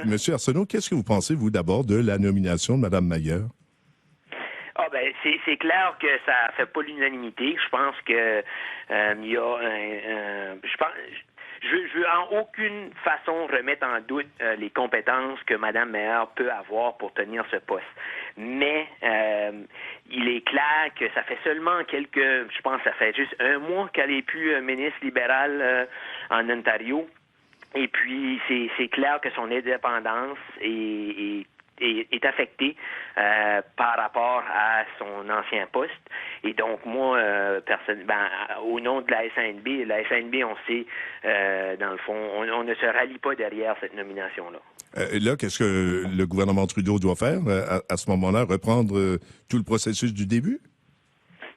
Monsieur Arsenault, qu'est-ce que vous pensez, vous, d'abord, de la nomination de Mme Mayer? Ah ben c'est clair que ça fait pas l'unanimité. Je pense que il y a je veux en aucune façon remettre en doute les compétences que Mme Mayer peut avoir pour tenir ce poste. Mais il est clair que ça fait seulement je pense que ça fait juste un mois qu'elle est plus ministre libérale en Ontario. Et puis, c'est clair que son indépendance est affectée par rapport à son ancien poste. Et donc, moi, au nom de la SNB, on sait, dans le fond, on ne se rallie pas derrière cette nomination-là. Là, qu'est-ce que le gouvernement Trudeau doit faire à ce moment-là? Reprendre tout le processus du début?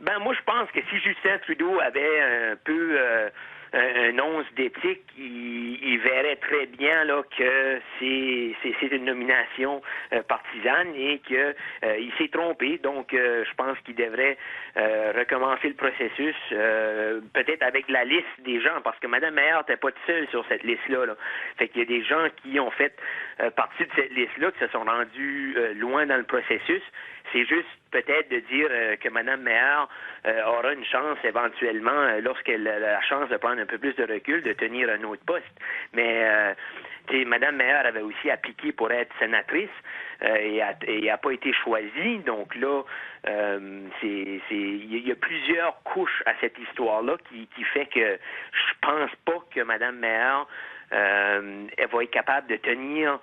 Moi, je pense que si Justin Trudeau avait un peu un once d'éthique, il verrait très bien là que c'est une nomination partisane et que il s'est trompé. Donc, je pense qu'il devrait recommencer le processus, peut-être avec la liste des gens, parce que Mme Mayer n'était pas seule sur cette liste-là. Là. Fait qu'il y a des gens qui ont fait partie de cette liste-là, qui se sont rendus loin dans le processus. C'est juste peut-être de dire que Mme Mayer aura une chance éventuellement, lorsqu'elle a la chance de prendre un peu plus de recul, de tenir un autre poste. Mais Mme Mayer avait aussi appliqué pour être sénatrice et n'a pas été choisie. Donc là, il y a plusieurs couches à cette histoire-là qui fait que je pense pas que Mme Mayer elle va être capable de tenir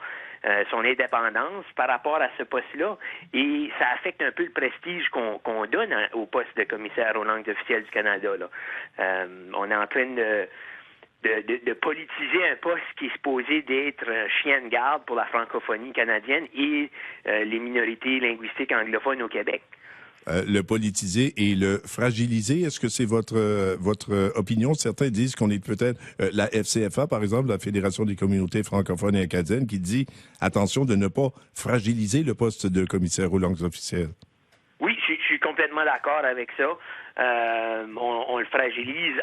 son indépendance par rapport à ce poste-là. Et ça affecte un peu le prestige qu'on donne au poste de commissaire aux langues officielles du Canada. Là. On est en train de politiser un poste qui est supposé d'être un chien de garde pour la francophonie canadienne et les minorités linguistiques anglophones au Québec. Le politiser et le fragiliser, est-ce que c'est votre opinion? Certains disent qu'on est peut-être la FCFA, par exemple, la Fédération des communautés francophones et acadiennes, qui dit attention de ne pas fragiliser le poste de commissaire aux langues officielles. Oui, je suis complètement d'accord avec ça. On le fragilise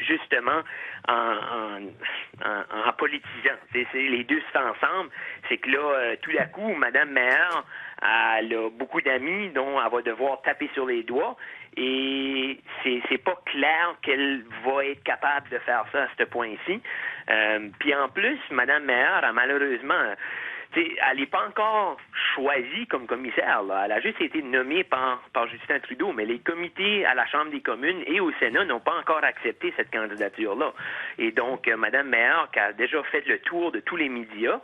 justement en politisant. C'est les deux se font ensemble. C'est que là, tout à coup, Mme Mayer, elle a beaucoup d'amis dont elle va devoir taper sur les doigts. Et c'est pas clair qu'elle va être capable de faire ça à ce point-ci. Puis en plus, Mme Mayer a malheureusement... elle n'est pas encore choisie comme commissaire. Là. Elle a juste été nommée par Justin Trudeau, mais les comités à la Chambre des communes et au Sénat n'ont pas encore accepté cette candidature-là. Et donc, Mme Mayer, qui a déjà fait le tour de tous les médias,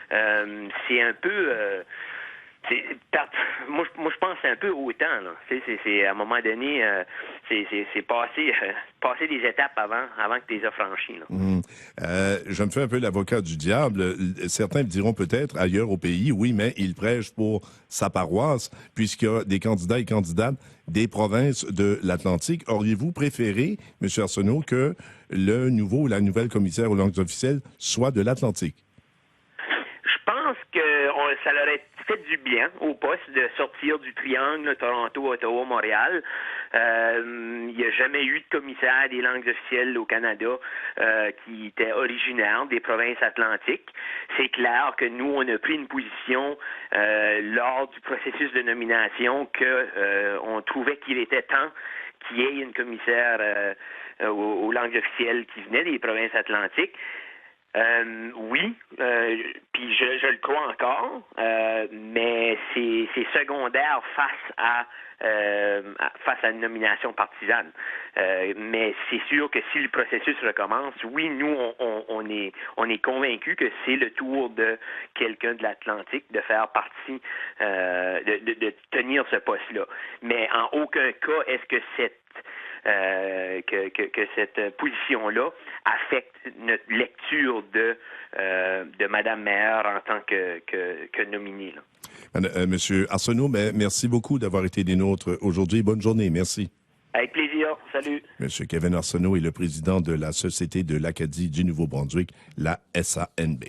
c'est un peu... moi, je pense que c'est un peu autant. Là. C'est à un moment donné, c'est passer des étapes avant que tu les aies franchies. Là. Je me fais un peu l'avocat du diable. Certains me diront peut-être ailleurs au pays, oui, mais il prêche pour sa paroisse, puisqu'il y a des candidats et candidates des provinces de l'Atlantique. Auriez-vous préféré, M. Arsenault, que le nouveau ou la nouvelle commissaire aux langues officielles soit de l'Atlantique? Je pense que ça leur aurait fait du bien au poste de sortir du triangle Toronto, Ottawa, Montréal. Il n'y a jamais eu de commissaire des langues officielles au Canada qui était originaire des provinces atlantiques. C'est clair que nous, on a pris une position lors du processus de nomination que on trouvait qu'il était temps qu'il y ait une commissaire aux langues officielles qui venait des provinces atlantiques. Oui, puis je le crois encore, mais c'est secondaire face à une nomination partisane. Mais c'est sûr que si le processus recommence, oui, nous on est convaincus que c'est le tour de quelqu'un de l'Atlantique de faire partie, de tenir ce poste-là. Mais en aucun cas est-ce que cette position-là affecte notre lecture de Mme Mayer en tant que nominée. Monsieur Arsenault, merci beaucoup d'avoir été des nôtres aujourd'hui. Bonne journée. Merci. Avec plaisir. Salut. Monsieur Kevin Arsenault est le président de la Société de l'Acadie du Nouveau-Brunswick, la SANB.